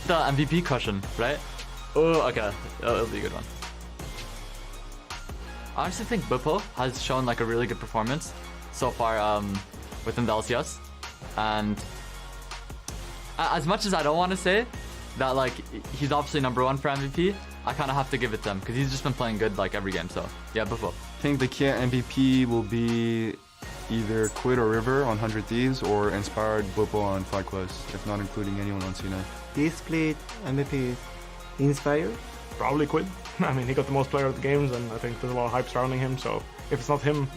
The MVP question, right? Oh, okay. That'll be a good one. I honestly think Bippo has shown like a really good performance so far within the LCS. And as much as I don't want to say that like he's obviously #1 for MVP, I kind of have to give it to him because he's just been playing good like every game. So yeah, Bippo. I think the key MVP will be either Quid or River on 100 Thieves or Inspired Bippo on FlyQuest, if not including anyone on C9. This split MVP Inspired? Probably Quid. I mean, he got the most player of the games, and I think there's a lot of hype surrounding him. So if it's not him,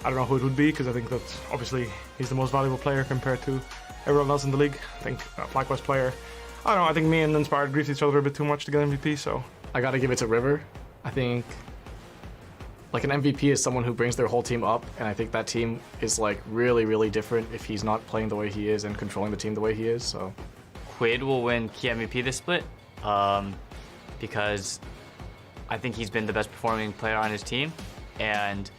I don't know who it would be, because I think that obviously he's the most valuable player compared to everyone else in the league. I think FlyQuest player. I don't know. I think me and Inspired griefed each other a bit too much to get MVP, so I gotta give it to River. I think like an MVP is someone who brings their whole team up, and I think that team is like really, really different if he's not playing the way he is and controlling the team the way he is. So Quid will win key MVP this split because I think he's been the best performing player on his team, and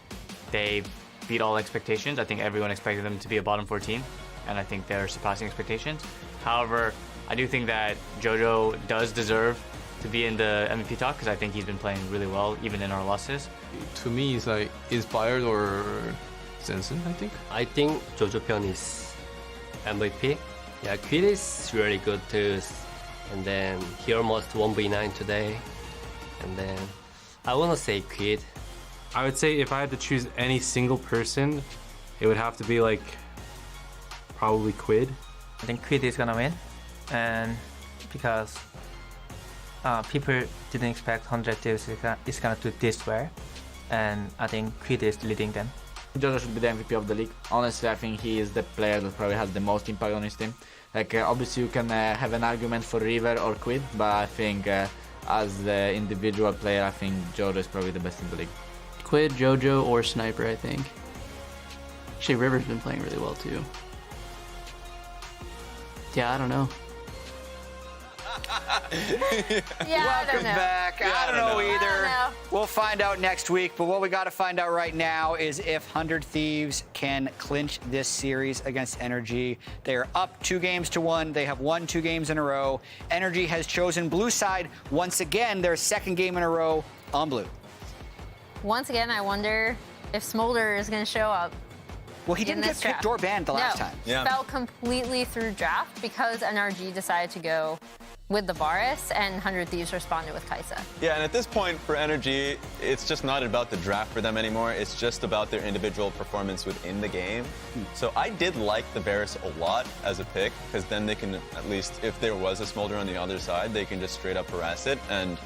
they beat all expectations. I think everyone expected them to be a bottom 4 team, and I think they're surpassing expectations. However, I do think that JoJo does deserve to be in the MVP talk because I think he's been playing really well even in our losses. To me, it's like Inspired or Sensen, I think. I think JoJo Pyun is MVP. Yeah, Quid is really good too. And then he almost 1v9 today. And then I want to say Quid. I would say if I had to choose any single person, it would have to be like probably Quid. I think Quid is gonna win, and because people didn't expect 100 Thieves is gonna do this well, and I think Quid is leading them. JoJo should be the MVP of the league. Honestly, I think he is the player that probably has the most impact on his team. Like obviously you can have an argument for River or Quid, but I think as the individual player, I think JoJo is probably the best in the league. Quid, JoJo, or Sniper, I think. Actually, River's been playing really well too. Yeah, I don't know. Welcome back. I don't know either. We'll find out next week, but what we got to find out right now is if 100 Thieves can clinch this series against NRG. They are up 2-1. They have won 2 games in a row. NRG has chosen blue side once again, their 2nd game in a row on blue. Once again, I wonder if Smolder is going to show up. Well, he didn't get picked or banned the last time. Yeah. Fell completely through draft because NRG decided to go with the Varus, and 100 Thieves responded with Kai'Sa. Yeah, and at this point for NRG, it's just not about the draft for them anymore. It's just about their individual performance within the game. So I did like the Varus a lot as a pick, because then they can at least, if there was a Smolder on the other side, they can just straight up harass it. And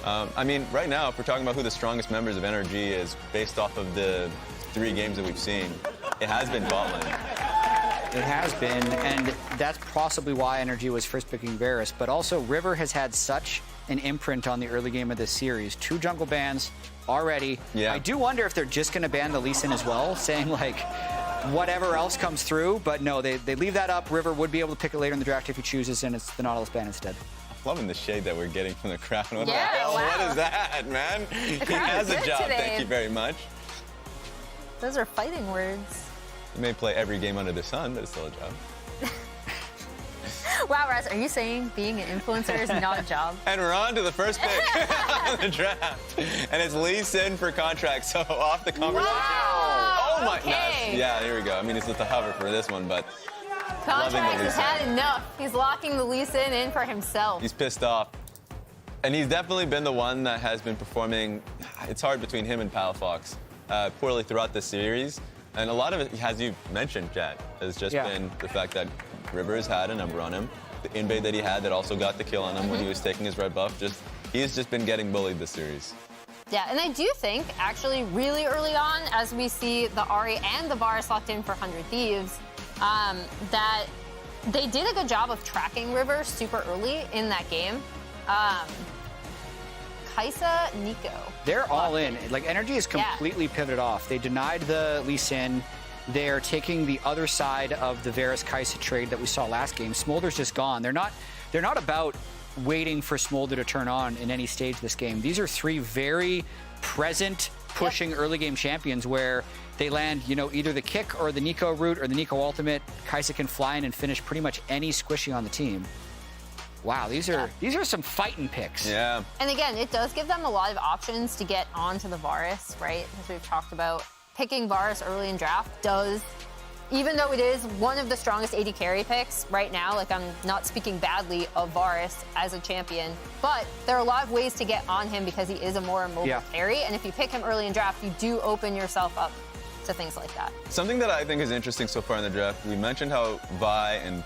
I mean, right now, if we're talking about who the strongest members of NRG is based off of the 3 games that we've seen, it has been bot lane. It has been, and that's possibly why NRG was first picking Varus. But also, River has had such an imprint on the early game of this series. 2 jungle bans already. Yeah. I do wonder if they're just going to ban the Lee Sin as well, saying like whatever else comes through. But no, they leave that up. River would be able to pick it later in the draft if he chooses, and it's the Nautilus ban instead. Loving the shade that we're getting from the crowd. What the Yeah, hell? wow. What is that, man? He has a job. today. Thank you very much. Those are fighting words. You may play every game under the sun, but it's still a job. Wow, Raz, are you saying being an influencer is not a job? And we're on to the first pick of the draft. And it's Lee Sin for contract, so off the conversation. Wow, Oh my, okay. yeah, here we go. I mean, it's just a hover for this one, but Contract has had enough. He's locking the Lee Sin in for himself. he's pissed off. And he's definitely been the one that has been performing, it's hard between him and Palafox, poorly throughout the series. And a lot of it, as you mentioned, Chad, has just been the fact that River has had a number on him. The invade that he had that also got the kill on him when he was taking his red buff, he's just been getting bullied this series. Yeah, and I do think, actually, really early on, as we see the Ahri and the Varus locked in for 100 Thieves, that they did a good job of tracking River super early in that game. Kai'Sa, Nico. They're all in. Like, NRG is completely pivoted off. They denied the Lee Sin. They're taking the other side of the Varus Kai'Sa trade that we saw last game. Smolder's just gone. They're not about waiting for Smolder to turn on in any stage this game. These are 3 very present, pushing early game champions where they land, you know, either the kick or the Nico route or the Nico ultimate. Kai'Sa can fly in and finish pretty much any squishy on the team. Wow, these are some fighting picks. Yeah. And again, it does give them a lot of options to get onto the Varus, right? As we've talked about, picking Varus early in draft does, even though it is one of the strongest AD carry picks right now, like I'm not speaking badly of Varus as a champion, but there are a lot of ways to get on him because he is a more mobile carry. And if you pick him early in draft, you do open yourself up to things like that. Something that I think is interesting so far in the draft, we mentioned how Vi and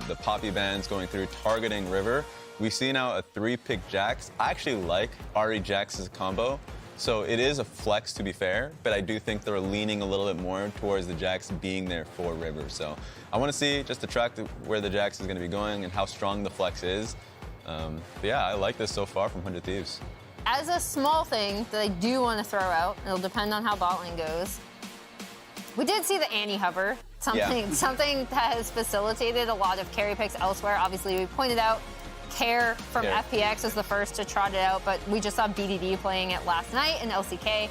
the Poppy bands going through targeting River. We see now a 3-pick Jax. I actually like Ahri Jax as a combo. So it is a flex, to be fair, but I do think they're leaning a little bit more towards the Jax being there for River. So I want to see just the track where the Jax is going to be going and how strong the flex is. But yeah, I like this so far from 100 Thieves. As a small thing that I do want to throw out, it'll depend on how bot lane goes. We did see the Annie hover, something that has facilitated a lot of carry picks elsewhere. Obviously, we pointed out Care from FPX was the first to trot it out, but we just saw BDD playing it last night in LCK.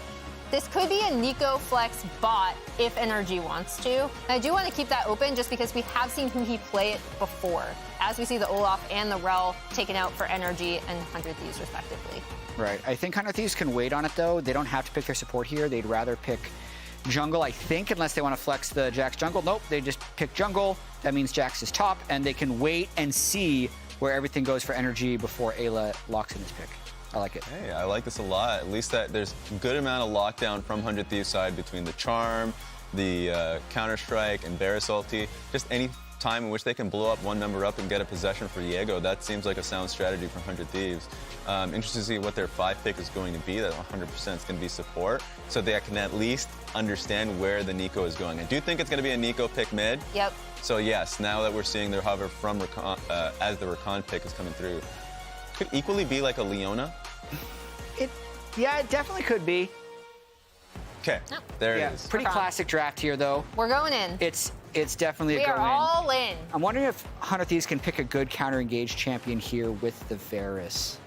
This could be a Nico flex bot if NRG wants to. And I do want to keep that open just because we have seen who he play it before, as we see the Olaf and the Rel taken out for NRG and 100 Thieves respectively. Right. I think 100 Thieves can wait on it, though. They don't have to pick their support here. They'd rather pick jungle, I think, unless they want to flex the Jax jungle. Nope, they just pick jungle. That means Jax is top, and they can wait and see where everything goes for NRG before Ayla locks in his pick. I like it. Hey, I like this a lot. At least that there's a good amount of lockdown from 100 Thieves side between the Charm, the Counter-Strike, and Varus ulti. Just any time in which they can blow up one member up and get a possession for Diego, that seems like a sound strategy for 100 Thieves. Interested to see what their 5 pick is going to be. That 100% is going to be support, so they can at least understand where the Nico is going. I do think it's going to be a Nico pick mid. Yep. So yes, now that we're seeing their hover from Rakan, as the Rakan pick is coming through, could equally be like a Leona. Yeah, it definitely could be. Okay, there it is. Pretty classic draft here, though. We're going in. It's definitely a We go are in. all in. I'm wondering if 100 Thieves can pick a good counter-engaged champion here with the Varus.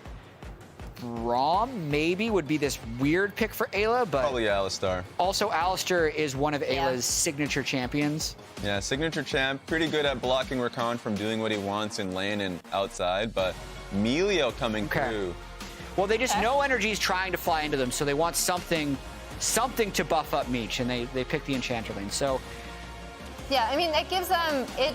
Braum maybe would be this weird pick for Ayla, but Probably Alistar. also Alistar is one of Ayla's signature champions. Yeah, signature champ, pretty good at blocking Rakan from doing what he wants in lane and outside, but Melio coming through. Well, they just know NRG is trying to fly into them, so they want something to buff up Meech, and they pick the Enchanter lane. So Yeah, I mean, that gives them, it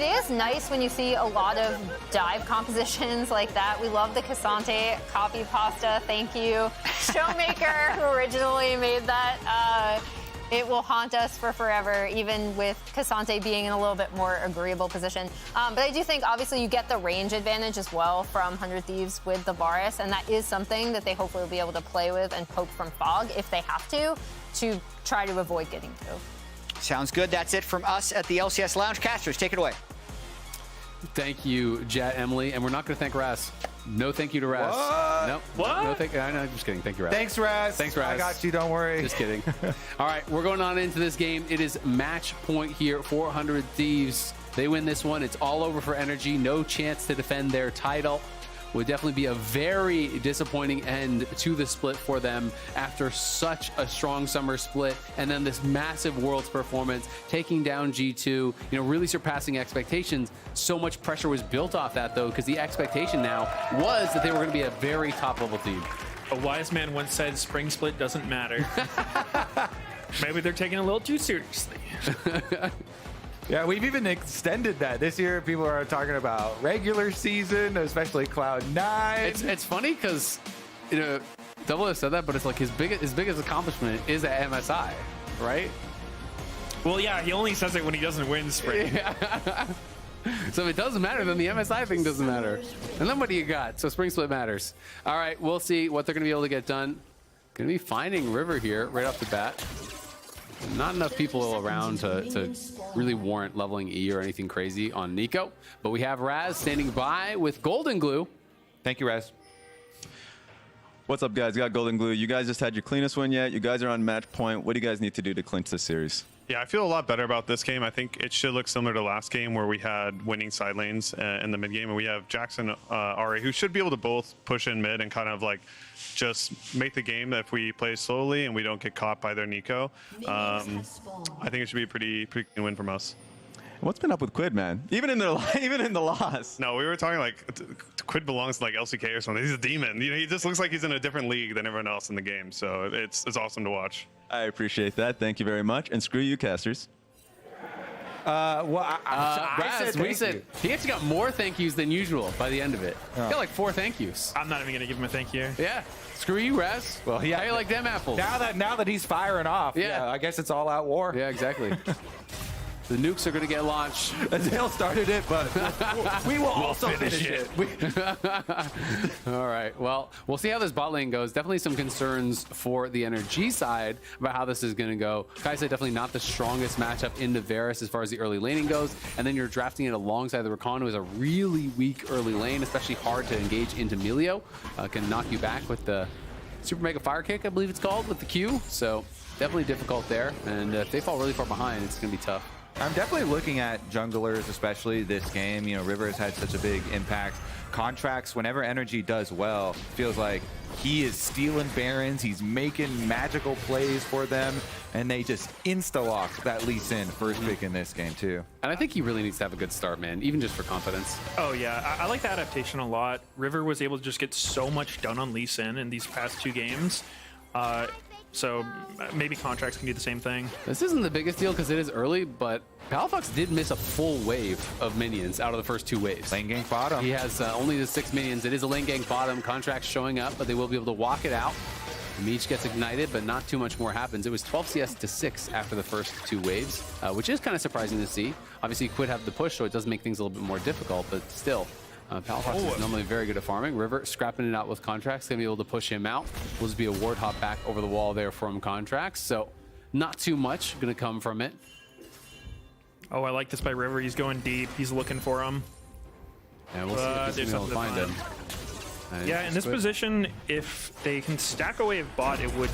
is nice when you see a lot of dive compositions like that. We love the Cassante copy pasta, thank you. Showmaker, who originally made that. It will haunt us for forever, even with Cassante being in a little bit more agreeable position. But I do think, obviously, you get the range advantage as well from 100 Thieves with the Varus, and that is something that they hopefully will be able to play with and poke from Fog if they have to try to avoid getting through. sounds good. That's it from us at the LCS Lounge. Casters, take it away. Thank you, Jet, Emily, and we're not going to thank Raz. No thank you to Raz. What? What? No thank. No, just kidding. Thank you, Raz. Thanks, Raz. Thanks, Raz. I got you. Don't worry. Just kidding. All right, we're going on into this game. It is match point here. 400 Thieves. They win this one. It's all over for NRG. No chance to defend their title. Would definitely be a very disappointing end to the split for them after such a strong summer split, and then this massive Worlds performance, taking down G2, really surpassing expectations. So much pressure was built off that, though, because the expectation now was that they were going to be a very top-level team. A wise man once said, "Spring split doesn't matter." Maybe they're taking it a little too seriously. Yeah, we've even extended that. This year, people are talking about regular season, especially Cloud9. It's funny because, Double has said that, but it's like his biggest accomplishment is at MSI, right? Well, yeah, he only says it when he doesn't win spring. Yeah. So if it doesn't matter, then the MSI thing doesn't matter. And then what do you got? So spring split matters. All right, we'll see what they're going to be able to get done. Going to be finding River here right off the bat. Not enough people around to really warrant leveling E or anything crazy on Nico. But we have Raz standing by with Golden Glue. Thank you, Raz. What's up, guys? Got Golden Glue. You guys just had your cleanest win yet. You guys are on match point. What do you guys need to do to clinch this series? Yeah, I feel a lot better about this game. I think it should look similar to last game where we had winning side lanes in the mid game, and we have Jackson, Ahri, who should be able to both push in mid and kind of like just make the game that if we play slowly and we don't get caught by their Nico. I think it should be a pretty clean win from us. What's been up with Quid, man? Even in the loss. No, we were talking like Quid belongs to like LCK or something. He's a demon. You know, he just looks like he's in a different league than everyone else in the game. So it's awesome to watch. I appreciate that. Thank you very much. And screw you, casters. We said he actually got more thank yous than usual by the end of it. He got like 4 thank yous. I'm not even gonna give him a thank you. Yeah. Screw you, Raz. Well, yeah. How you like them apples? Now that he's firing off, yeah, I guess it's all out war. Yeah, exactly. The nukes are going to get launched. Azale started it, but we will also finish it. All right. Well, we'll see how this bot lane goes. Definitely some concerns for the NRG side about how this is going to go. Kaisa definitely not the strongest matchup into Varus as far as the early laning goes. And then you're drafting it alongside the Rakan, who is a really weak early lane, especially hard to engage into Melio. Can knock you back with the Super Mega Fire Kick, I believe it's called, with the Q. So definitely difficult there. And if they fall really far behind, it's going to be tough. I'm definitely looking at junglers, especially this game. You know, River has had such a big impact. Contracts, whenever NRG does well, feels like he is stealing Barons. He's making magical plays for them, and they just insta-locked that Lee Sin first pick in this game, too. And I think he really needs to have a good start, man, even just for confidence. Oh, yeah. I like the adaptation a lot. River was able to just get so much done on Lee Sin in these past 2 games. So maybe Contracts can do the same thing. This isn't the biggest deal because it is early, but Palafox did miss a full wave of minions out of the first 2 waves. Lane gank bottom. He has only the 6 minions. It is a lane gank bottom. Contracts showing up, but they will be able to walk it out. Meech gets ignited, but not too much more happens. It was 12 CS to 6 after the first 2 waves, which is kind of surprising to see. Obviously, Quid have the push, so it does make things a little bit more difficult, but still. Palafox is normally very good at farming. River scrapping it out with Contracts, gonna be able to push him out. Will just be a ward hop back over the wall there from Contracts, so not too much gonna come from it. Oh, I like this by River. He's going deep. He's looking for him. And we'll see if he's able to find him. Yeah, in this position, if they can stack away a bot, it would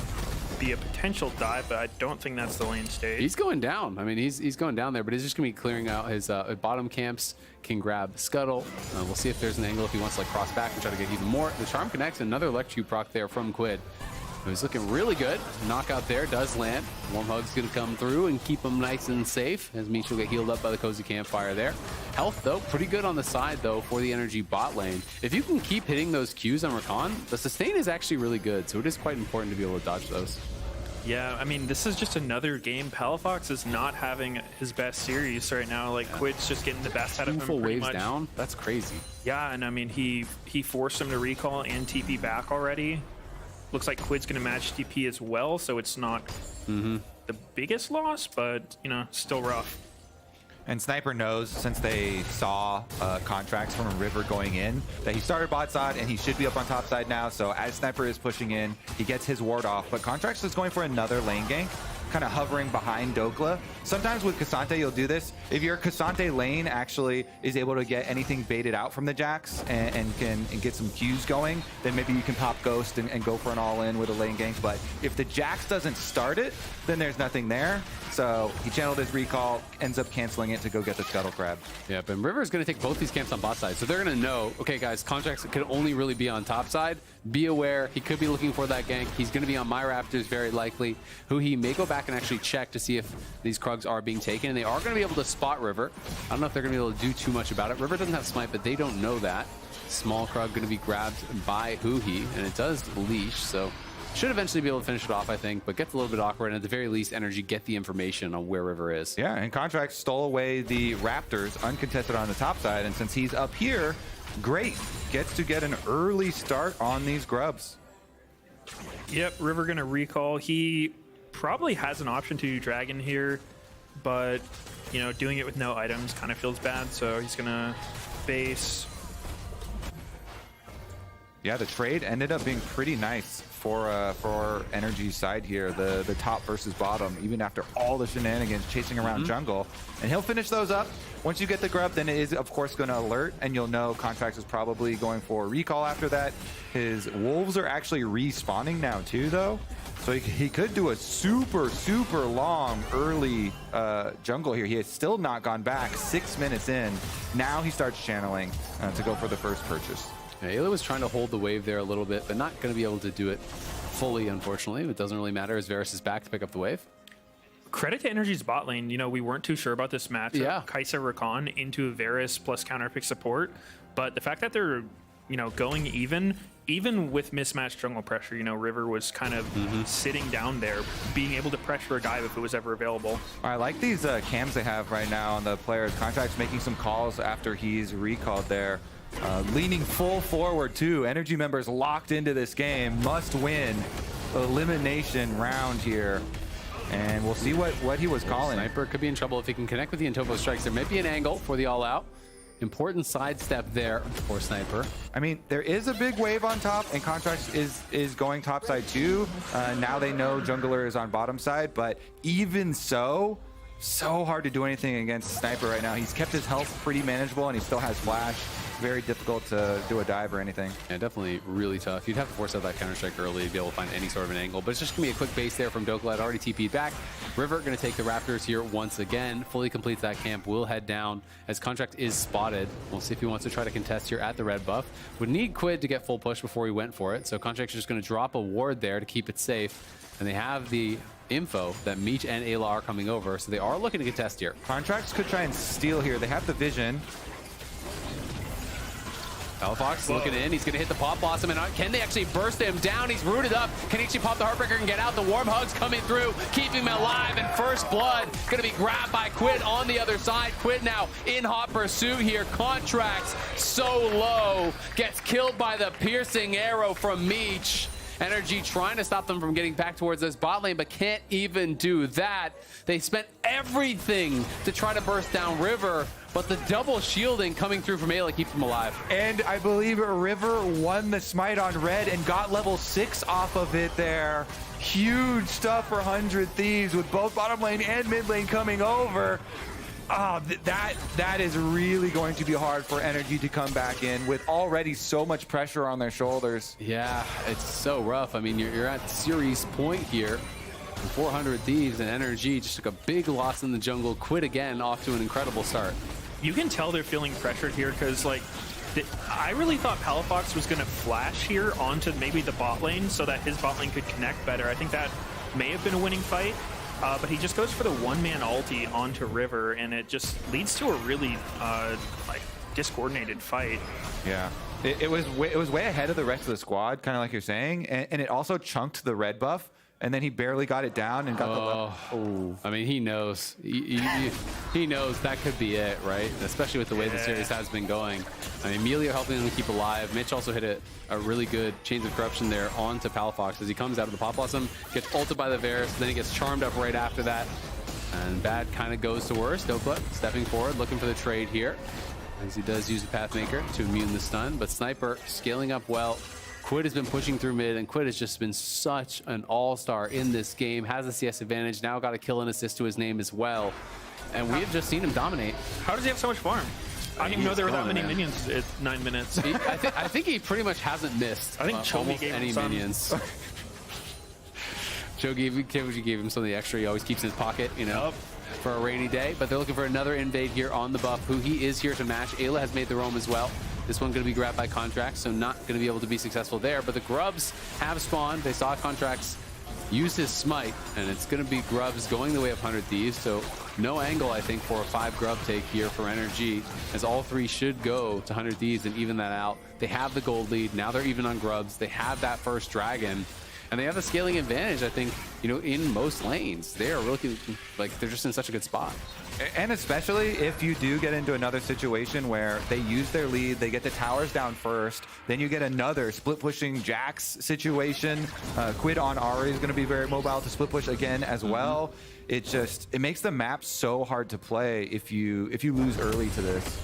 be a potential dive, but I don't think that's the lane stage. He's going down. I mean, he's going down there, but he's just going to be clearing out his bottom camps, can grab Scuttle. We'll see if there's an angle if he wants to like cross back and try to get even more. The Charm connects, another Electro proc there from Quid. He's looking really good. Knockout there does land. Warm Hug's going to come through and keep him nice and safe as Meech will get healed up by the Cozy Campfire there. Health, though, pretty good on the side, though, for the NRG bot lane. If you can keep hitting those Qs on Rakan, the sustain is actually really good, so it is quite important to be able to dodge those. Yeah, I mean, this is just another game. Palafox is not having his best series right now. Like, Quid's just getting the best out of him. 2 full waves much down? That's crazy. Yeah, and I mean, he forced him to recall and TP back already. Looks like Quid's going to match TP as well, so it's not the biggest loss, but, you know, still rough. And Sniper knows, since they saw Contracts from River going in, that he started bot side and he should be up on top side now. So as Sniper is pushing in, he gets his ward off. But Contracts is going for another lane gank, kind of hovering behind Dokla. Sometimes with Cassante, you'll do this. If your Cassante lane actually is able to get anything baited out from the Jax and can get some Qs going, then maybe you can pop Ghost and go for an all-in with a lane gank. But if the Jax doesn't start it, then there's nothing there. So he channeled his recall, ends up canceling it to go get the Scuttle Crab. Yep, and River is going to take both these camps on bot side. So they're going to know, okay, guys, Contracts can only really be on top side. Be aware, he could be looking for that gank. He's going to be on my Raptors, very likely, who he may go back and actually check to see if these Krugs are being taken. And they are going to be able to spot River. I don't know if they're going to be able to do too much about it. River doesn't have Smite, but they don't know that. Small Krug going to be grabbed by Huhi, and it does leash, so should eventually be able to finish it off, I think, but gets a little bit awkward, and at the very least, NRG get the information on where River is. Yeah, and Contracts stole away the Raptors, uncontested on the top side, and since he's up here, great. Gets to get an early start on these grubs. Yep, River gonna recall. He probably has an option to do Dragon here, but, you know, doing it with no items kind of feels bad, so he's gonna base. Yeah, the trade ended up being pretty nice for NRG's side here. The top versus bottom, even after all the shenanigans chasing around jungle. And he'll finish those up. Once you get the grub, then it is, of course, going to alert, and you'll know Contracts is probably going for a recall after that. His wolves are actually respawning now, too, though. So he could do a super, super long early jungle here. He has still not gone back 6 minutes in. Now he starts channeling to go for the first purchase. Yeah, Ayla was trying to hold the wave there a little bit, but not going to be able to do it fully, unfortunately. It doesn't really matter as Varus is back to pick up the wave. Credit to NRG's bot lane. You know, we weren't too sure about this matchup. Yeah. Kaisa Rakan into Varus plus counterpick support. But the fact that they're, you know, going even with mismatched jungle pressure, you know, River was kind of sitting down there, being able to pressure a dive if it was ever available. I like these cams they have right now on the player's contracts, making some calls after he's recalled there. Leaning full forward too. NRG members locked into this game, must win. Elimination round here. And we'll see what he was calling. Sniper could be in trouble if he can connect with the Intopo strikes. There may be an angle for the all-out. Important sidestep there for Sniper. I mean, there is a big wave on top, and Contracts is going top side too. Now they know Jungler is on bottom side, but even so hard to do anything against Sniper right now. He's kept his health pretty manageable, and he still has flash. Very difficult to do a dive or anything. Yeah, definitely really tough. You'd have to force out that counter-strike early to be able to find any sort of an angle, but it's just going to be a quick base there from Dokla. Already TP'd back. River going to take the Raptors here once again. Fully completes that camp. Will head down as Contract is spotted. We'll see if he wants to try to contest here at the red buff. Would need Quid to get full push before he went for it, so Contract's just going to drop a ward there to keep it safe. And they have the info that Meech and Ayla are coming over, so they are looking to contest here. Contracts could try and steal here. They have the vision. Fox looking in, he's gonna hit the Pop Blossom, and can they actually burst him down? He's rooted up. Can he actually pop the Heartbreaker and get out? The Warm Hug's coming through, keeping him alive, and First Blood gonna be grabbed by Quid on the other side. Quid now in hot pursuit here. Contracts so low, gets killed by the piercing arrow from Meech. NRG trying to stop them from getting back towards this bot lane, but can't even do that. They spent everything to try to burst down River, but the double shielding coming through from Ayla keeps them alive. And I believe River won the smite on red and got level 6 off of it there. Huge stuff for 100 Thieves with both bottom lane and mid lane coming over. Oh, that is really going to be hard for NRG to come back in with already so much pressure on their shoulders. Yeah, it's so rough. I mean, you're at series point here. 400 Thieves and NRG just took a big loss in the jungle. Quit again, off to an incredible start. You can tell they're feeling pressured here because, like, I really thought Palafox was going to flash here onto maybe the bot lane so that his bot lane could connect better. I think that may have been a winning fight. But he just goes for the one-man ulti onto River, and it just leads to a really like discoordinated fight. Yeah, it was way ahead of the rest of the squad, kind of like you're saying, and it also chunked the red buff, and then he barely got it down and got the. Oh, I mean, he knows. He knows that could be it, right? Especially with the way the series has been going. I mean, Emilio helping him keep alive. Mitch also hit a really good Chains of Corruption there onto Palafox as he comes out of the Pop Blossom, gets ulted by the Varus, then he gets charmed up right after that. And bad kind of goes to worse. Dokla stepping forward, looking for the trade here, as he does use a Pathmaker to immune the stun, but Sniper scaling up well. Quid has been pushing through mid, and Quid has just been such an all-star in this game. Has the CS advantage, now got a kill and assist to his name as well. And we have just seen him dominate. How does he have so much farm? I didn't even know there were that many minions at 9 minutes. I think he pretty much hasn't missed I think Chobi gave any him some. minions. Joe gave him something extra he always keeps in his pocket, you know, for a rainy day. But they're looking for another invade here on the buff, who he is here to match. Ayla has made the roam as well. This one going to be grabbed by Contracts, so not going to be able to be successful there. But the Grubs have spawned. They saw Contracts use his smite, and it's going to be Grubs going the way of 100 Thieves. So no angle, I think, for a 5 Grub take here for NRG, as all 3 should go to 100 Thieves and even that out. They have the gold lead. Now they're even on Grubs. They have that first dragon. And they have the scaling advantage, I think, you know, in most lanes. They are really, like, they're just in such a good spot. And especially if you do get into another situation where they use their lead, they get the towers down first, then you get another split pushing Jax situation. Quid on Ahri is going to be very mobile to split push again as well. It makes the map so hard to play if you lose early to this.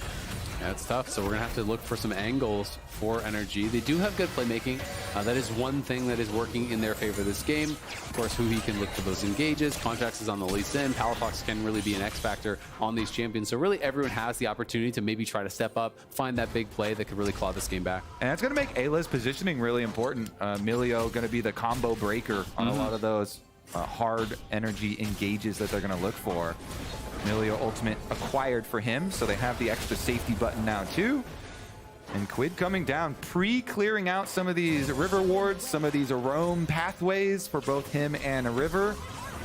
Yeah, it's tough, so we're going to have to look for some angles for NRG. They do have good playmaking. That is one thing that is working in their favor this game. Of course, who he can look for those engages. Contracts is on the least in. Palafox can really be an X factor on these champions. So really everyone has the opportunity to maybe try to step up, find that big play that could really claw this game back. And that's going to make Ayla's positioning really important. Emilio going to be the combo breaker on a lot of those hard energy engages that they're going to look for. Emilio ultimate acquired for him, so they have the extra safety button now too. And Quid coming down, pre-clearing out some of these river wards, some of these roam pathways for both him and River.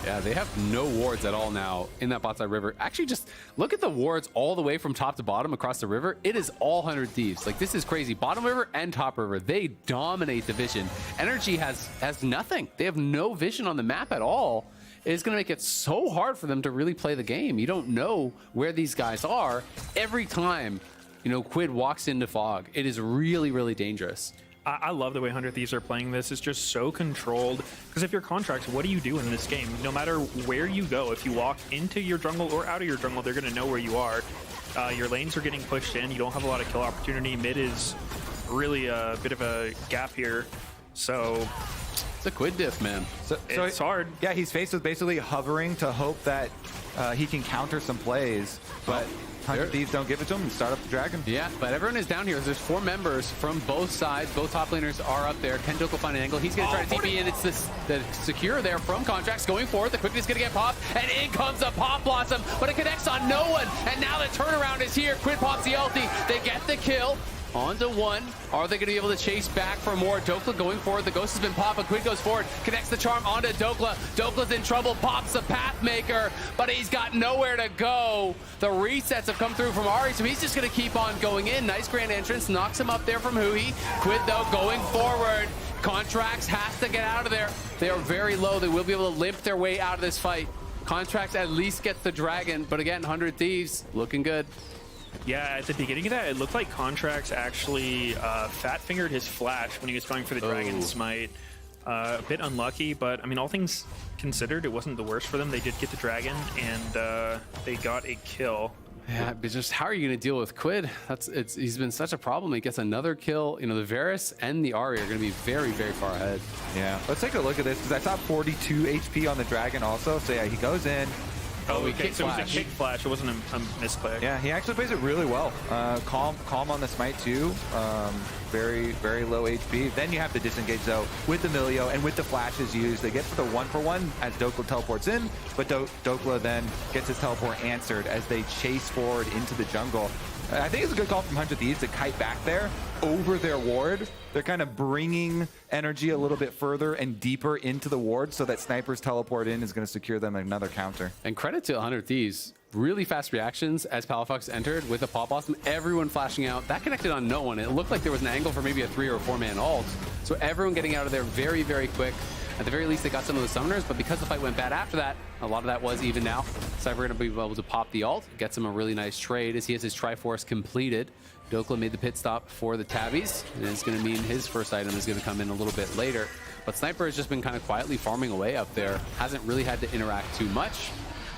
Yeah, they have no wards at all now in that bot side river. Actually, just look at the wards all the way from top to bottom across the river. It is all 100 Thieves. Like, this is crazy. Bottom river and top river, they dominate the vision. NRG has nothing. They have no vision on the map at all. It's going to make it so hard for them to really play the game. You don't know where these guys are every time, you know, Quid walks into fog. It is really, really dangerous. I love the way 100 Thieves are playing this. It's just so controlled. Because if you're Contracts, what do you do in this game? No matter where you go, if you walk into your jungle or out of your jungle, they're going to know where you are. Your lanes are getting pushed in. You don't have a lot of kill opportunity. Mid is really a bit of a gap here. So it's a Quid diff, man. So it's hard. Yeah, he's faced with basically hovering to hope that he can counter some plays, but 100 Thieves don't give it to him and start up the dragon. Yeah, but everyone is down here. There's 4 members from both sides. Both top laners are up there. Can Doku find an angle? He's going to try to TP in. It's the secure there from Contracts going forward. The quickness going to get popped, and in comes a Pop Blossom, but it connects on no one. And now the turnaround is here. Quid pops the ulti. They get the kill. On to 1. Are they going to be able to chase back for more? Dokla going forward. The ghost has been popped, but Quid goes forward. Connects the charm onto Dokla. Dokla's in trouble. Pops the Pathmaker, but he's got nowhere to go. The resets have come through from Ari, so he's just going to keep on going in. Nice grand entrance. Knocks him up there from Hui. Quid, though, going forward. Contracts has to get out of there. They are very low. They will be able to limp their way out of this fight. Contracts at least gets the dragon, but again, 100 Thieves looking good. Yeah, at the beginning of that, it looked like Contracts actually fat-fingered his flash when he was going for the Dragon Smite. A bit unlucky, but I mean, all things considered, it wasn't the worst for them. They did get the Dragon, and they got a kill. Yeah, but just how are you going to deal with Quid? He's been such a problem. He gets another kill. You know, the Varus and the Ahri are going to be very, very far ahead. Yeah, let's take a look at this, because I saw 42 HP on the dragon also. So yeah, he goes in. Oh, okay, so it was a kick flash. It wasn't a misclick. Yeah, he actually plays it really well. Calm on the smite too. Very, very low HP. Then you have to disengage though with the Milio and with the flashes used. They get for the 1-for-1 as Dokla teleports in, but Dokla then gets his teleport answered as they chase forward into the jungle. I think it's a good call from 100 Thieves to kite back there over their ward. They're kind of bringing energy a little bit further and deeper into the ward so that Sniper's teleport in is going to secure them another counter. And credit to 100 Thieves. Really fast reactions as Palafox entered with a Pop Blossom. Everyone flashing out. That connected on no one. It looked like there was an angle for maybe a 3 or 4-man ult. So everyone getting out of there very, very quick. At the very least, they got some of the summoners, but because the fight went bad after that, a lot of that was even now. Cypher going to be able to pop the ult, gets him a really nice trade as he has his Triforce completed. Dokla made the pit stop for the Tabbies, and it's going to mean his first item is going to come in a little bit later. But Sniper has just been kind of quietly farming away up there. Hasn't really had to interact too much.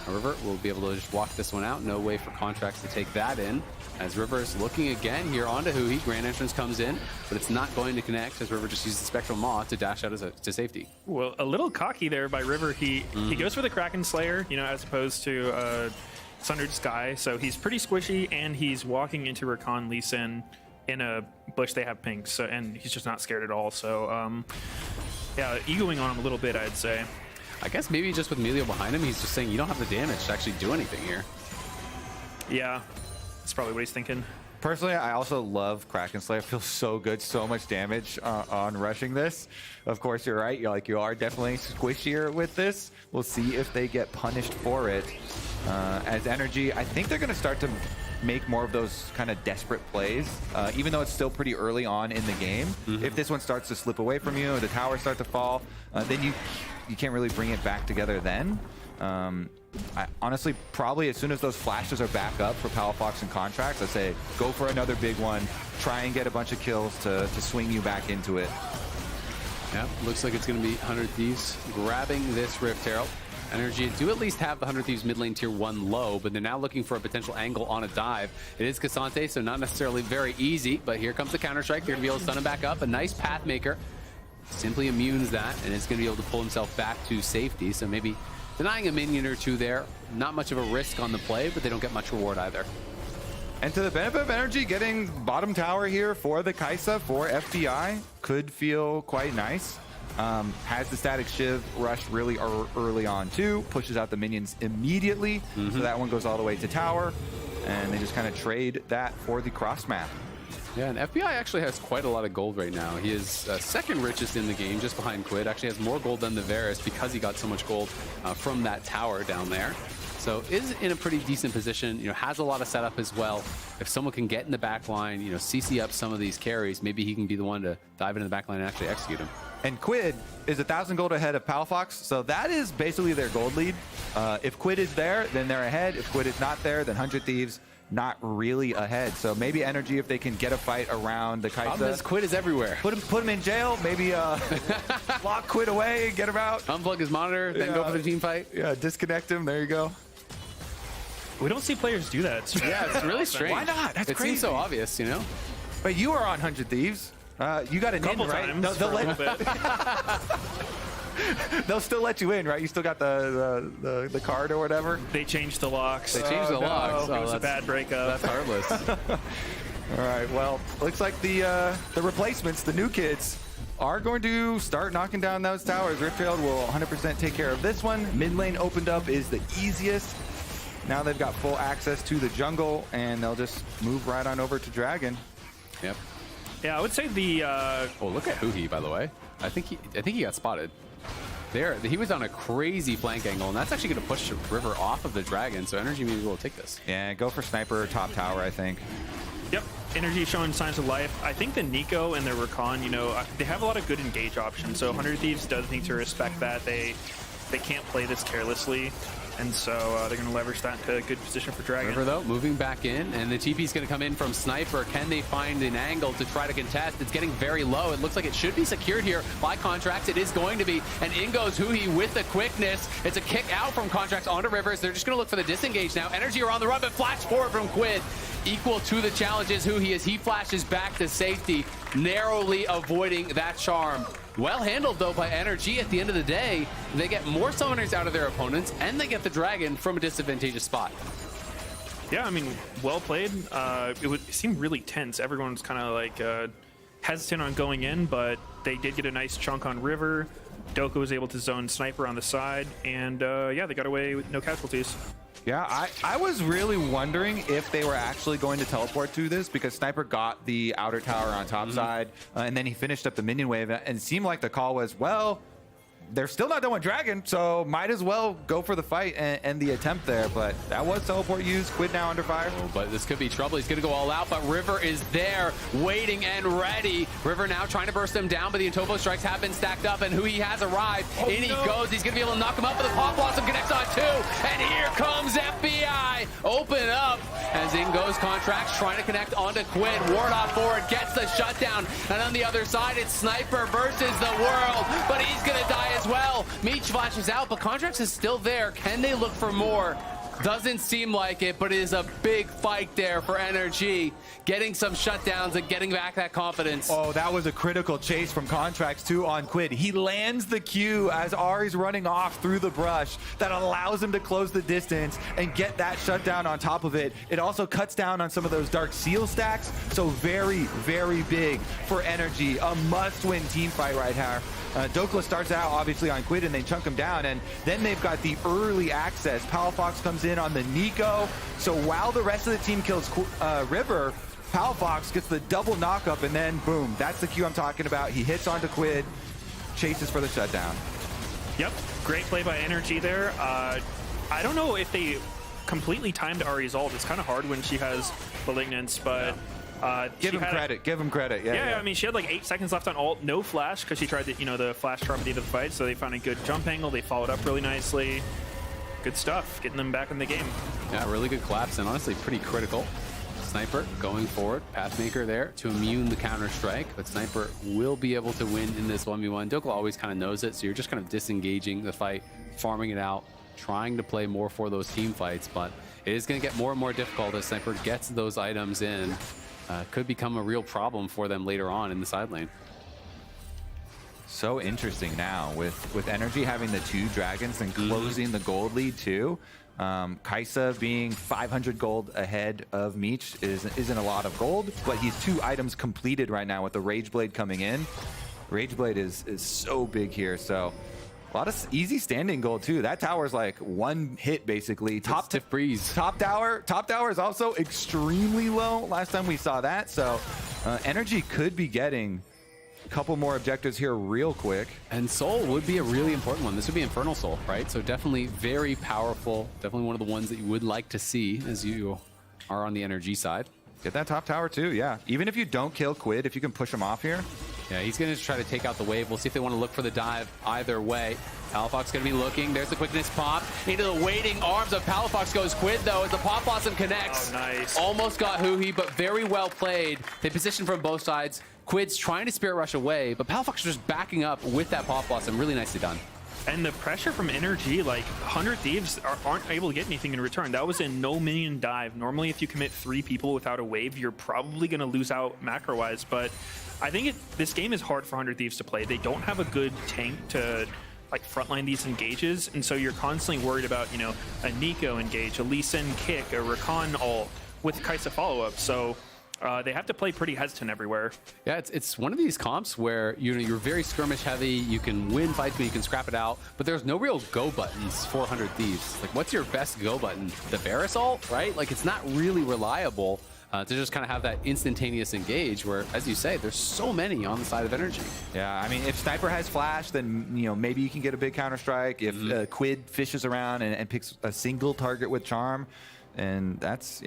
River will be able to just walk this one out. No way for Contracts to take that in. As River is looking again here onto Hui. Grand Entrance comes in, but it's not going to connect as River just uses the Spectral Maw to dash out to safety. Well, a little cocky there by River. He goes for the Kraken Slayer, you know, as opposed to Sundered Sky. So he's pretty squishy, and he's walking into Rakan Lee Sin in a bush they have pink. So, and he's just not scared at all. So, yeah, egoing on him a little bit, I'd say. I guess maybe just with Melio behind him, he's just saying, you don't have the damage to actually do anything here. Yeah, that's probably what he's thinking. Personally, I also love Kraken Slayer. It feels so good, so much damage on rushing this. Of course, you're right. You are definitely squishier with this. We'll see if they get punished for it. As NRG, I think they're going to start to make more of those kind of desperate plays, even though it's still pretty early on in the game. If this one starts to slip away from you, or the towers start to fall, then you can't really bring it back together then. I honestly, probably as soon as those flashes are back up for Palafox and Contracts, I'd say go for another big one. Try and get a bunch of kills to swing you back into it. Yeah, looks like it's going to be 100 Thieves grabbing this Rift Herald. NRG do at least have the 100 Thieves mid lane tier 1 low, but they're now looking for a potential angle on a dive. It is Cassante, so not necessarily very easy, but here comes the counter-strike. They're going to be able to stun him back up. A nice Pathmaker simply immunes that, and it's going to be able to pull himself back to safety, so maybe denying a minion or two there. Not much of a risk on the play, but they don't get much reward either. And to the benefit of NRG, getting bottom tower here for the Kai'Sa for FBI could feel quite nice. Has the Static Shiv rush really early on too, pushes out the minions immediately, so that one goes all the way to tower, and they just kind of trade that for the cross map. Yeah, and FBI actually has quite a lot of gold right now. He is second richest in the game, just behind Quid. Actually has more gold than the Varus because he got so much gold from that tower down there. So is in a pretty decent position, has a lot of setup as well. If someone can get in the back line, CC up some of these carries, maybe he can be the one to dive into the back line and actually execute him. And Quid is 1,000 gold ahead of Palafox, so that is basically their gold lead. If Quid is there, then they're ahead. If Quid is not there, then 100 Thieves not really ahead. So maybe NRG, if they can get a fight around the Kaisa. Problem is Quid is everywhere. Put him in jail, maybe lock Quid away, get him out. Unplug his monitor, then go for the team fight. Yeah, disconnect him, there you go. We don't see players do that. Yeah, it's really strange. Why not? That's crazy. It seems so obvious, But you are on 100 Thieves. You got an in, right? They'll still let you in, right? You still got the card or whatever? They changed the locks. They changed the locks. It was a bad breakup. That's heartless. All right, well, looks like the replacements, the new kids, are going to start knocking down those towers. Riftfield will 100% take care of this one. Mid lane opened up is the easiest. Now they've got full access to the jungle, and they'll just move right on over to Dragon. Yep. Yeah, I would say the. Oh, look at Huhi, by the way. I think he got spotted. There, he was on a crazy flank angle, and that's actually going to push River off of the Dragon. So NRG maybe will take this. Yeah, go for Sniper top tower, I think. Yep, NRG showing signs of life. I think the Nico and the Rakan, they have a lot of good engage options. So 100 Thieves does need to respect that. They can't play this carelessly. And so they're going to leverage that into a good position for Dragon. River, though, moving back in, and the TP is going to come in from Sniper. Can they find an angle to try to contest? It's getting very low. It looks like it should be secured here by Contracts. It is going to be. And in goes Huhi with the quickness. It's a kick out from Contracts onto Rivers. They're just going to look for the disengage now. NRG are on the run, but flash forward from Quid. Equal to the challenges Huhi as he flashes back to safety, narrowly avoiding that charm. Well handled, though, by NRG. At the end of the day, they get more summoners out of their opponents, and they get the Dragon from a disadvantageous spot. Yeah, I mean, well played. It seemed really tense. Everyone was kind of like hesitant on going in, but they did get a nice chunk on River. Doka was able to zone Sniper on the side, and yeah, they got away with no casualties. Yeah, I was really wondering if they were actually going to teleport to this, because Sniper got the outer tower on top side, and then he finished up the minion wave, and it seemed like the call was, well, they're still not done with Dragon, so might as well go for the fight and the attempt there. But that was teleport used. Quid now under fire. Oh, but this could be trouble. He's going to go all out, but River is there, waiting and ready. River now trying to burst him down, but the Intopo strikes have been stacked up, and Huhi has arrived. In he goes. He's going to be able to knock him up, but the Pop Blossom connects on two. And here comes FBI. Open up as in goes Contracts, trying to connect onto Quid. Ward off forward, gets the shutdown. And on the other side, it's Sniper versus the world, but he's going to die as well. Meech flashes out, but Contracts is still there. Can they look for more? Doesn't seem like it, but it is a big fight there for NRG. Getting some shutdowns and getting back that confidence. Oh, that was a critical chase from Contracts too on Quid. He lands the Q as Ari's running off through the brush. That allows him to close the distance and get that shutdown on top of it. It also cuts down on some of those Dark Seal stacks. So very, very big for NRG. A must-win team fight right here. Dokla starts out obviously on Quid and they chunk him down, and then they've got the early access. Palafox comes in on the Nico. So while the rest of the team kills River, Palafox gets the double knock-up, and then boom, that's the Q I'm talking about. He hits onto Quid, chases for the shutdown. Yep, great play by NRG there. I don't know if they completely timed Ari's ult. It's kind of hard when she has Malignance, but... Give him credit. Give him credit. Yeah, I mean, she had like 8 seconds left on ult, no flash, because she tried to, the flash charm at the end of the fight. So they found a good jump angle. They followed up really nicely. Good stuff, getting them back in the game. Yeah, really good collapse, and honestly pretty critical. Sniper going forward, Pathmaker there to immune the counter strike, but Sniper will be able to win in this 1v1. Dokla always kind of knows it, so you're just kind of disengaging the fight, farming it out, trying to play more for those team fights, but it is going to get more and more difficult as Sniper gets those items in. Could become a real problem for them later on in the side lane. So interesting now with NRG having the 2 dragons and closing the gold lead too. Kaisa being 500 gold ahead of Meech isn't a lot of gold, but he's 2 items completed right now with the Rage Blade coming in. Rage Blade is so big here, so A lot of easy standing gold too. That tower's like one hit basically. Top breeze. Top tower is also extremely low. Last time we saw that, so NRG could be getting a couple more objectives here real quick. And Soul would be a really important one. This would be Infernal Soul, right? So definitely very powerful. Definitely one of the ones that you would like to see as you are on the NRG side. Get that top tower too, yeah. Even if you don't kill Quid, if you can push him off here. Yeah, he's going to try to take out the wave. We'll see if they want to look for the dive either way. Palafox going to be looking. There's the quickness pop. Into the waiting arms of Palafox goes Quid, though, as the Pop Blossom connects. Oh, nice. Almost got Huhi, but very well played. They position from both sides. Quid's trying to Spirit Rush away, but Palafox is just backing up with that Pop Blossom. Really nicely done. And the pressure from NRG, like 100 Thieves aren't able to get anything in return. That was a no minion dive. Normally, if you commit 3 people without a wave, you're probably going to lose out macro-wise. But I think this game is hard for 100 Thieves to play. They don't have a good tank to like frontline these engages, and so you're constantly worried about, you know, a Nico engage, a Lee Sin kick, a Rakan ult with Kai'Sa follow-up. So they have to play pretty hesitant everywhere. Yeah, it's one of these comps where you're very skirmish heavy. You can win fights, but you can scrap it out. But there's no real go buttons for 100 Thieves. Like, what's your best go button? The Varus ult, right? Like, it's not really reliable to just kind of have that instantaneous engage. Where, as you say, there's so many on the side of NRG. Yeah, I mean, if Sniper has flash, then maybe you can get a big counter strike. If Quid fishes around and picks a single target with charm. And that's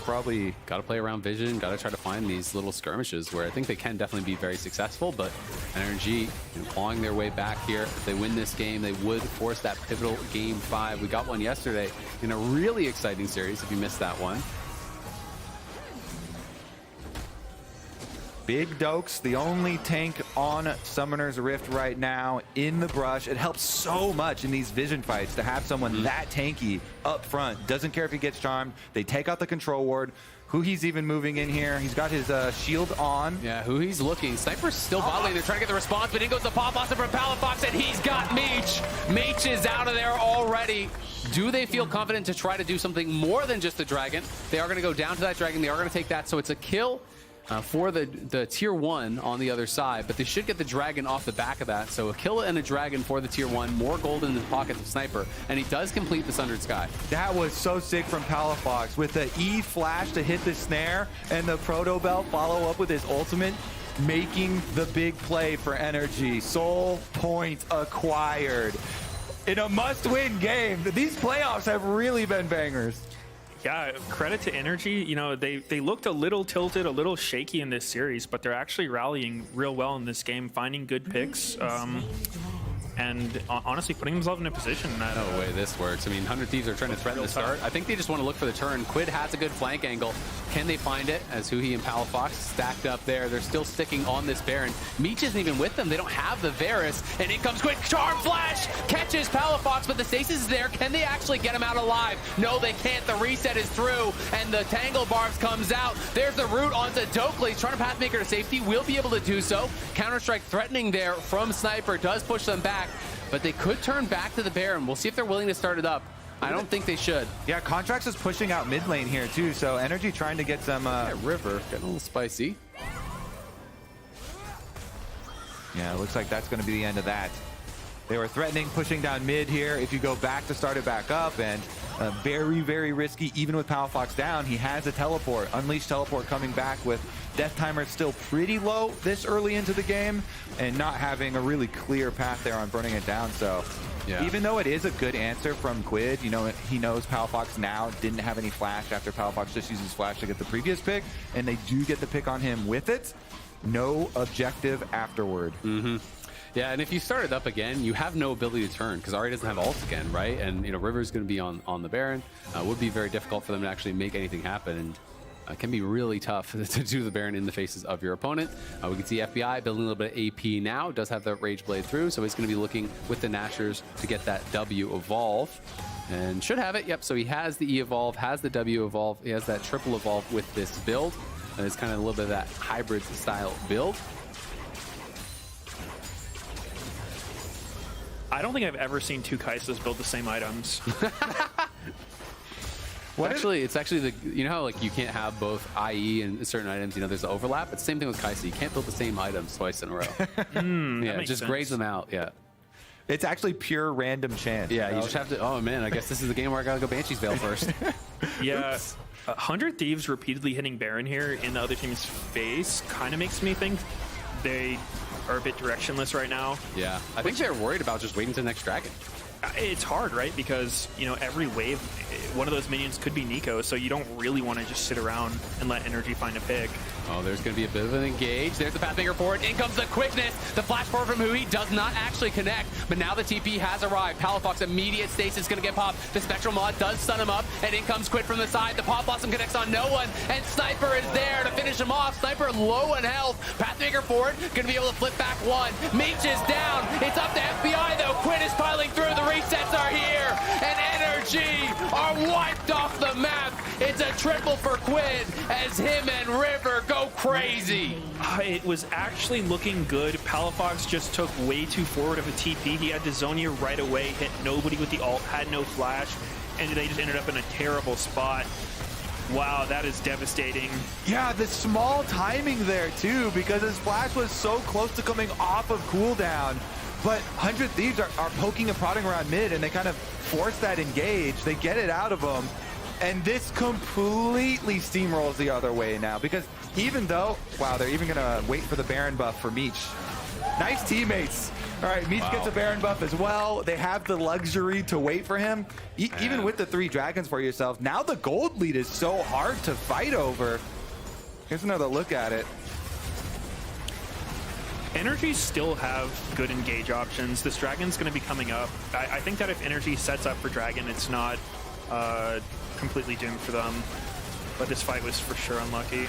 probably... Got to play around vision, got to try to find these little skirmishes where I think they can definitely be very successful, but NRG clawing their way back here. If they win this game, they would force that pivotal Game 5. We got one yesterday in a really exciting series, if you missed that one. Big Dokes, the only tank on Summoner's Rift right now in the brush. It helps so much in these vision fights to have someone that tanky up front. Doesn't care if he gets charmed. They take out the control ward. Huhi's even moving in here. He's got his shield on. Yeah, Huhi's looking. Sniper's still bottling. They're trying to get the response, but in goes the Pop Blossom from Palafox, and he's got Meech. Meech is out of there already. Do they feel confident to try to do something more than just the dragon? They are going to go down to that dragon. They are going to take that, so it's a kill for the tier 1 on the other side, but they should get the dragon off the back of that. So a kill and a dragon for the tier 1, more gold in the pockets of Sniper, and he does complete the Sundered Sky. That was so sick from Palafox with the E flash to hit the snare and the Proto Belt follow up with his ultimate, making the big play for NRG. Soul point acquired in a must-win game. These playoffs have really been bangers. Yeah, credit to NRG. You know, they looked a little tilted, a little shaky in this series, but they're actually rallying real well in this game, finding good picks, and honestly putting themselves in a position that... No way this works. I mean, 100 Thieves are trying to threaten the start. I think they just want to look for the turn. Quid has a good flank angle. Can they find it? As Huhi and Palafox stacked up there. They're still sticking on this Baron. Meech isn't even with them. They don't have the Varus. And in comes Quid. Charm Flash! Catches Palafox, but the stasis is there. Can they actually get him out alive? No, they can't. The reset is through, and the Tangle Barbs comes out. There's the root onto Dokley. Trying to Pathmaker to safety. Will be able to do so. Counter-Strike threatening there from Sniper. Does push them back. But they could turn back to the Baron. We'll see if they're willing to start it up. I don't think they should. Yeah, Contracts is pushing out mid lane here too, so NRG trying to get some... River getting a little spicy. Yeah, it looks like that's going to be the end of that. They were threatening pushing down mid here. If you go back to start it back up, and very, very risky, even with Palafox down. He has a teleport, Unleashed teleport coming back with death timer still pretty low this early into the game, and not having a really clear path there on burning it down. So yeah. Even though it is a good answer from Quid, you know, he knows Palafox now didn't have any flash after Palafox just uses flash to get the previous pick, and they do get the pick on him with it. No objective afterward. Yeah, and if you start it up again, you have no ability to turn because Ahri doesn't have ult again, right? And you know, River's going to be on the Baron. Would be very difficult for them to actually make anything happen, and can be really tough to do the Baron in the faces of your opponent. We can see FBI building a little bit of AP now. Does have that Rage Blade through, so he's going to be looking with the Nashers to get that W evolve. And should have it, yep. So he has the E evolve, has the W evolve, he has that triple evolve with this build. And it's kind of a little bit of that hybrid style build. I don't think I've ever seen two Kai'Sas build the same items. It's actually the, you know how like you can't have both IE and certain items, you know, there's the overlap. It's the same thing with Kai'Sa. You can't build the same items twice in a row. Yeah, it just grades them out. Yeah. It's actually pure random chance. Yeah, you just have to. Oh man, I guess this is the game where I gotta go Banshee's Veil first. Yeah, 100 Thieves repeatedly hitting Baron here in the other team's face kind of makes me think they are a bit directionless right now. Yeah, I think they're worried about just waiting to the next dragon. It's hard, right? Because, you know, every wave, one of those minions could be Nico, so you don't really want to just sit around and let NRG find a pick. Oh, there's going to be a bit of an engage. There's the Pathmaker forward. In comes the quickness. The flash forward from Hui does not actually connect, but now the TP has arrived. Palafox immediate stasis is going to get popped. The Spectral Mod does stun him up, and in comes Quid from the side. The Pop Blossom connects on no one, and Sniper is there to finish him off. Sniper low in health. Pathmaker forward, going to be able to flip back one. Meech is down. It's up to FBI, though. Quid is piling through. The resets are here, and NRG are wiped off the map. It's a triple for Quid as him and River go crazy. It was actually looking good. Palafox just took way too forward of a TP. He had to Zonia right away, hit nobody with the ult, had no flash, and they just ended up in a terrible spot. Wow, that is devastating. Yeah, the small timing there too, because his flash was so close to coming off of cooldown. But 100 Thieves are poking and prodding around mid, and they kind of force that engage. They get it out of them. And this completely steamrolls the other way now, because even though, wow, they're even gonna wait for the Baron buff for Meech. Nice teammates. All right, Meech gets a Baron buff as well. They have the luxury to wait for him. Even with the 3 dragons for yourself, now the gold lead is so hard to fight over. Here's another look at it. NRG still have good engage options. This Dragon's going to be coming up. I think that if NRG sets up for Dragon, it's not completely doomed for them. But this fight was for sure unlucky.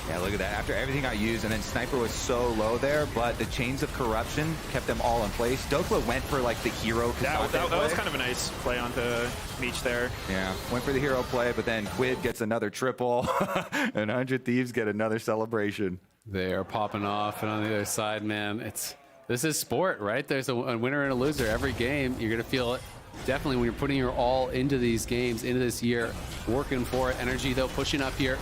Yeah, look at that. After everything got used, and then Sniper was so low there, but the Chains of Corruption kept them all in place. Dokla went for like the hero. That was kind of a nice play onto Meech there. Yeah, went for the hero play, but then Quid gets another triple, and 100 Thieves get another celebration. They are popping off, and on the other side, man, this is sport, right? There's a winner and a loser every game. You're gonna feel it definitely when you're putting your all into these games, into this year, working for it. NRG though pushing up here.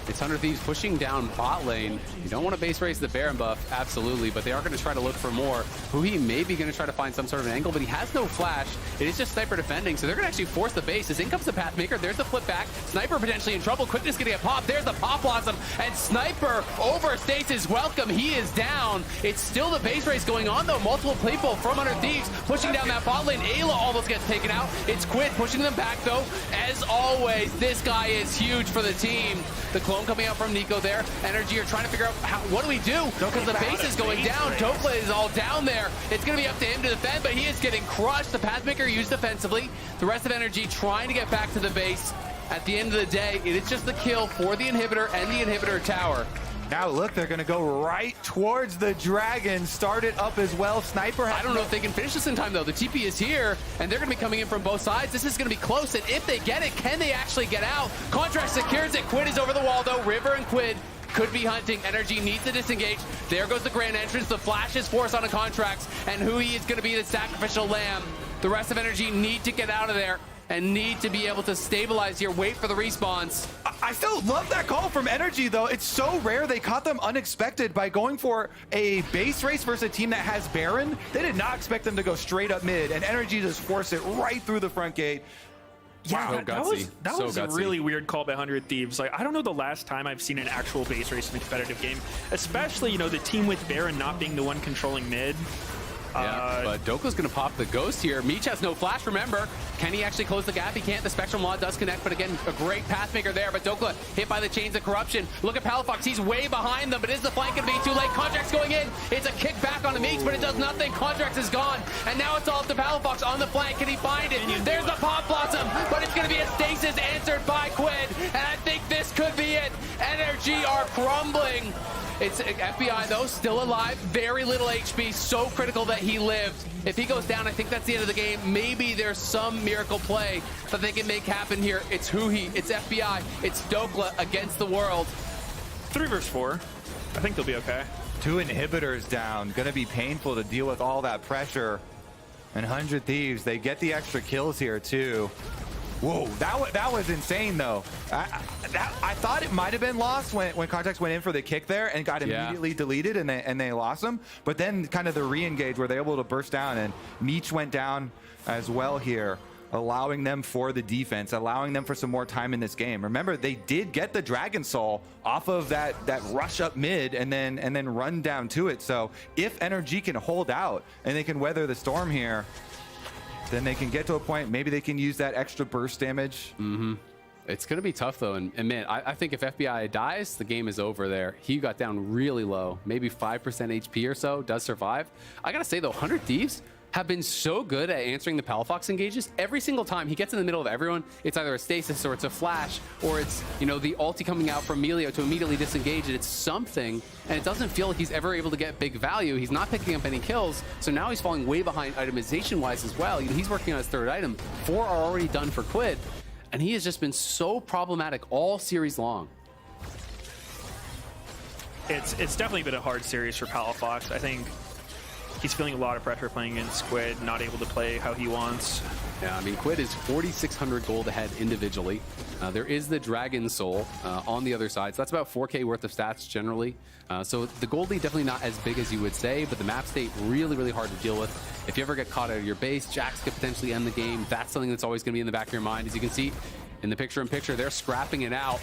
It's 100 Thieves pushing down bot lane. You don't want to base race the Baron buff, absolutely, but they are going to try to look for more. Hui may be going to try to find some sort of an angle, but he has no flash. It is just Sniper defending, so they're going to actually force the base. As in comes the Pathmaker, there's the flip back. Sniper potentially in trouble. Quickness going to get popped. There's the Pop Blossom, and Sniper overstays his welcome. He is down. It's still the base race going on, though. Multiple people from 100 Thieves pushing down that bot lane. Ayla almost gets taken out. It's Quid pushing them back, though. As always, this guy is huge for the team. The clone coming out from Nico there. NRG are trying to figure out what do we do? Because the base is going down. Dokla is all down there. It's going to be up to him to defend, but he is getting crushed. The Pathmaker used defensively. The rest of NRG trying to get back to the base. At the end of the day, it is just the kill for the inhibitor and the inhibitor tower. Now look, they're going to go right towards the Dragon. Start it up as well. Sniper has I don't know if they can finish this in time, though. The TP is here, and they're going to be coming in from both sides. This is going to be close, and if they get it, can they actually get out? Contract secures it. Quid is over the wall, though. River and Quid could be hunting. NRG needs to disengage. There goes the grand entrance. The flash is forced on the contracts, and Hui is going to be the sacrificial lamb. The rest of NRG need to get out of there and need to be able to stabilize here, wait for the respawns. I still love that call from NRG, though. It's so rare they caught them unexpected by going for a base race versus a team that has Baron. They did not expect them to go straight up mid, and NRG just forced it right through the front gate. Yeah, so that was a really weird call by 100 Thieves. Like, I don't know the last time I've seen an actual base race in a competitive game, especially, you know, the team with Baron not being the one controlling mid. Yeah, but Dokla's going to pop the ghost here. Meech has no flash, remember. Can he actually close the gap? He can't. The Spectral Mod does connect, but again, a great Pathmaker there. But Dokla hit by the Chains of Corruption. Look at Palafox. He's way behind them, but is the flank going to be too late? Contract's going in. It's a kick back on the Meech, but it does nothing. Contracts is gone, and now it's all up to Palafox on the flank. Can he find it? There's the Pop Blossom, but it's going to be a stasis answered by Quid, and I think this could be it. NRG are crumbling. It's FBI, though, still alive. Very little HP. So critical that he lived. If he goes down, I think that's the end of the game. Maybe there's some miracle play that they can make happen here. It's Hui. It's FBI. It's Dokla against the world. 3 versus 4. I think they'll be okay. 2 inhibitors down. Going to be painful to deal with all that pressure. And 100 Thieves, they get the extra kills here, too. Whoa, that was insane though. I thought it might have been lost when Contracts went in for the kick there and got immediately deleted and they lost him. But then kind of the re-engage where they're able to burst down, and Meech went down as well here, allowing them for the defense, allowing them for some more time in this game. Remember, they did get the Dragon Soul off of that rush up mid and then run down to it. So if NRG can hold out and they can weather the storm here, then they can get to a point, maybe they can use that extra burst damage. It's going to be tough, though. And man, I think if FBI dies, the game is over there. He got down really low, maybe 5% HP or so, does survive. I got to say, though, 100 Thieves have been so good at answering the Palafox engages. Every single time he gets in the middle of everyone, it's either a stasis or it's a flash, or it's, you know, the ulti coming out from Melio to immediately disengage it. It's something, and it doesn't feel like he's ever able to get big value. He's not picking up any kills, so now he's falling way behind itemization-wise as well. You know, he's working on his third item. 4 are already done for Quid, and he has just been so problematic all series long. It's definitely been a hard series for Palafox. I think he's feeling a lot of pressure playing against Quid, not able to play how he wants. Yeah, I mean, Quid is 4,600 gold ahead individually. There is the Dragon Soul on the other side, so that's about 4K worth of stats generally. So the gold lead definitely not as big as you would say, but the map state really, really hard to deal with. If you ever get caught out of your base, Jax could potentially end the game. That's something that's always going to be in the back of your mind. As you can see in the picture-in-picture, they're scrapping it out.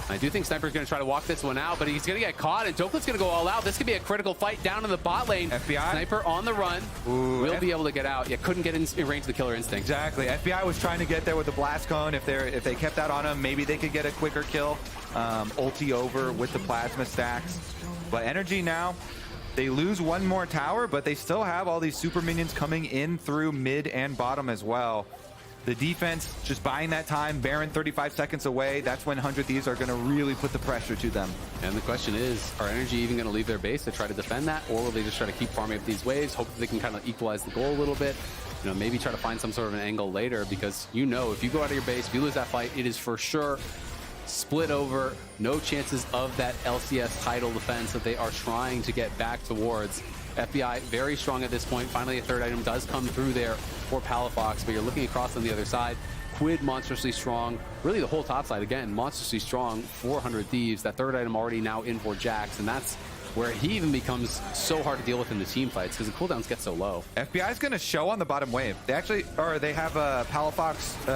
I do think Sniper's going to try to walk this one out, but he's going to get caught, and Doklet's going to go all out. This could be a critical fight down in the bot lane. FBI. Sniper on the run. Will be able to get out. Yeah, couldn't get in range of the Killer Instinct. Exactly. FBI was trying to get there with the Blast Cone. If they kept that on him, maybe they could get a quicker kill. Ulti over with the Plasma stacks. But NRG now, they lose one more tower, but they still have all these super minions coming in through mid and bottom as well. The defense just buying that time. Baron 35 seconds away. That's when 100 Thieves are going to really put the pressure to them. And the question is, are NRG even going to leave their base to try to defend that? Or will they just try to keep farming up these waves, hope that they can kind of equalize the goal a little bit? You know, maybe try to find some sort of an angle later, because you know, if you go out of your base, if you lose that fight, it is for sure split over. No chances of that LCS title defense that they are trying to get back towards. FBI very strong at this point. Finally, a third item does come through there for Palafox, but you're looking across on the other side. Quid monstrously strong. Really, the whole top side, again, monstrously strong. 400 Thieves. That third item already now in for Jax, and that's where he even becomes so hard to deal with in the team fights because the cooldowns get so low. FBI is going to show on the bottom wave. They have a Palafox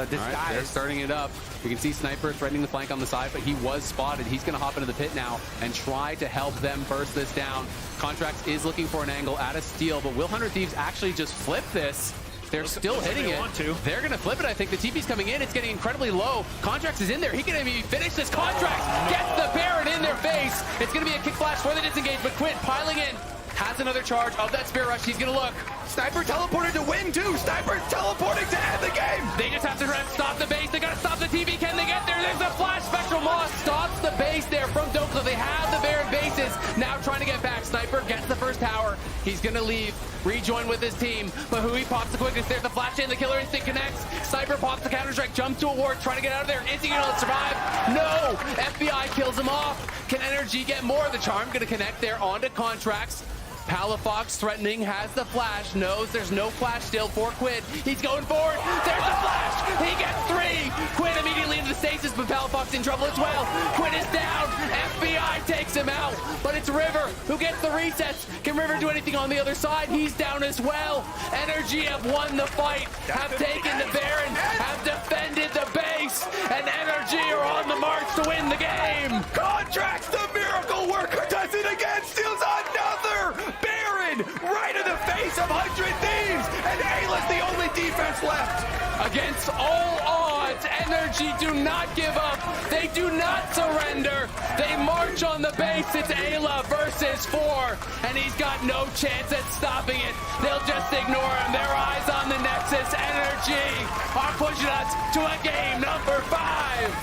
disguise. Right, they're starting it up. You can see Sniper threatening the flank on the side, but he was spotted. He's going to hop into the pit now and try to help them burst this down. Contracts is looking for an angle at a steal, but will 100 Thieves actually just flip this? They're still hitting it. They're going to flip it, I think. The TP's coming in. It's getting incredibly low. Contracts is in there. He can maybe finish this. Contracts gets the Baron in their face. It's going to be a kick flash for the disengage, but Quid piling in. Has another charge of that Spirit Rush. He's going to look. Sniper teleported to win, too. Sniper teleporting to end the game. They just have to stop the base. They got to stop the TV. Can they get there? There's a flash. Spectral Moss stops the base there from Doklet. They have the Baron bases. Now trying to get back. Sniper gets the first tower. He's going to leave. Rejoin with his team. But Hui pops the quickness there. The flash in. The Killer Instinct connects. Sniper pops the counter strike. Jumps to a ward. Trying to get out of there. Is he going to survive? No. FBI kills him off. Can NRG get more? The charm going to connect there onto Contracts. Palafox threatening, has the flash, knows there's no flash still for Quid. He's going forward, there's the flash, he gets 3! Quid immediately into the stasis, but Palafox in trouble as well. Quid is down, FBI takes him out, but it's River who gets the resets. Can River do anything on the other side? He's down as well. NRG have won the fight, have taken the Baron, have defended the base, and NRG are on the march to win the game. Contracts, the miracle worker does it again, steals another Baron right in the face of 100 Thieves, and Ayla's the only defense left. Against all odds, NRG do not give up. They do not surrender. They march on the base. It's Ayla versus 4, and he's got no chance at stopping it. They'll just ignore him. Their eyes on the Nexus. NRG are pushing us to a game number 5.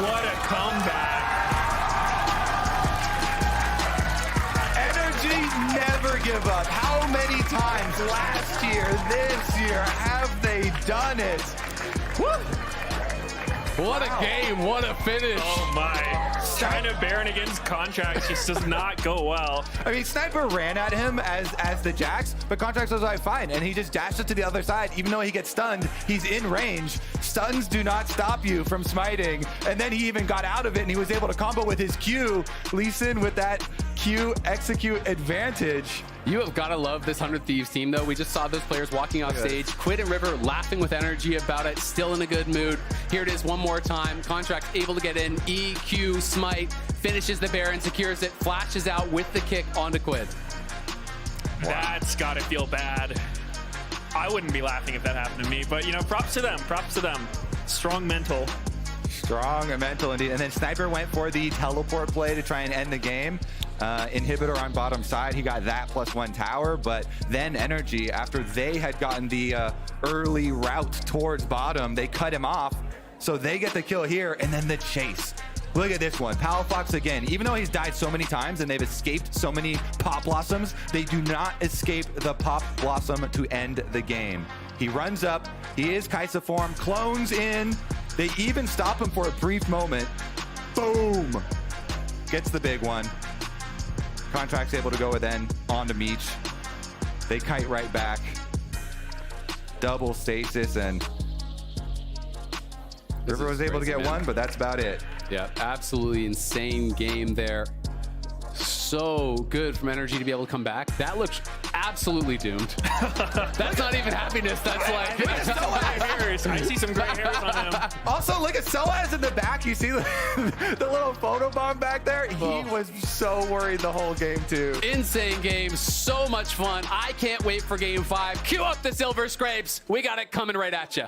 What a comeback. Never give up. How many times last year, this year, have they done it? Woo! What a game. What a finish. Oh my. Trying to Baron against Contracts just does not go well. I mean, Sniper ran at him as the Jax, but Contracts was like, fine. And he just dashed it to the other side. Even though he gets stunned, he's in range. Stuns do not stop you from smiting. And then he even got out of it and he was able to combo with his Q. Lee Sin with that Q execute advantage. You have got to love this 100 Thieves team, though. We just saw those players walking off stage. Quid and River laughing with energy about it, still in a good mood. Here it is one more time. Contract able to get in. EQ Smite finishes the Baron, secures it, flashes out with the kick onto Quid. That's got to feel bad. I wouldn't be laughing if that happened to me, but, you know, props to them. Props to them. Strong mental. Strong and mental indeed. And then Sniper went for the teleport play to try and end the game. Inhibitor on bottom side, he got that +1 tower, but then NRG, after they had gotten the early route towards bottom, they cut him off, so they get the kill here, and then the chase. Look at this one, Palafox again. Even though he's died so many times and they've escaped so many Pop Blossoms, they do not escape the Pop Blossom to end the game. He runs up, he is Kaisa form, clones in, they even stop him for a brief moment. Boom! Gets the big one. Contract's able to go with N on to Meech. They kite right back. Double stasis, and River was able to get one, but that's about it. Yeah, absolutely insane game there. So good from NRG to be able to come back. That looks absolutely doomed. That's not even happiness. That's like hairs. I see some gray hairs on him. Also, look at Soaz in the back. You see the little photobomb back there? He was so worried the whole game, too. Insane game. So much fun. I can't wait for game 5. Cue up the Silver Scrapes. We got it coming right at you.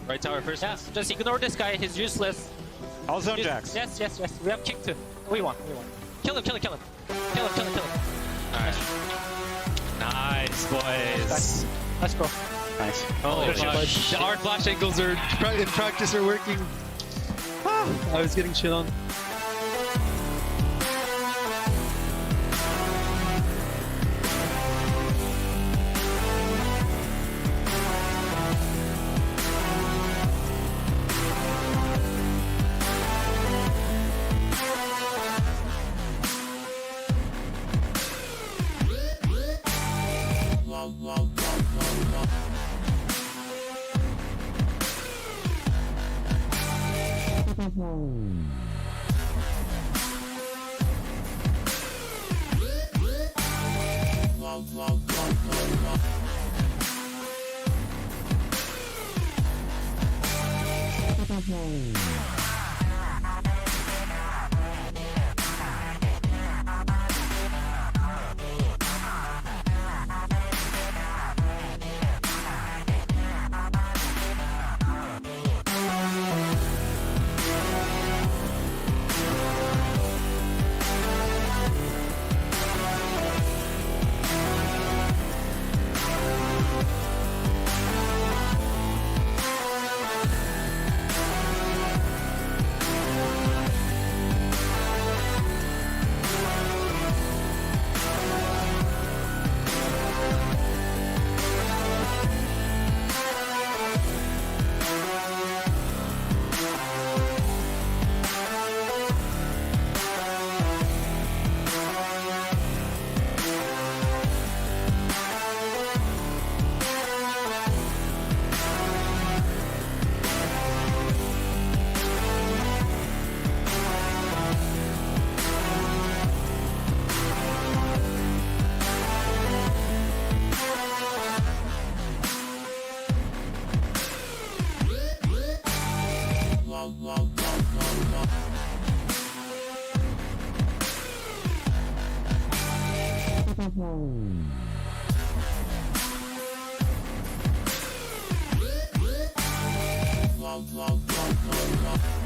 Right tower first. Yes, just ignore this guy. He's useless. I'll zone Jax. Yes. We have kick too. We won. Kill him. Kill him. Alright. Nice, boys. Let's go. Nice. Oh, the art flash angles are in practice are working. I was getting shit on. Wow.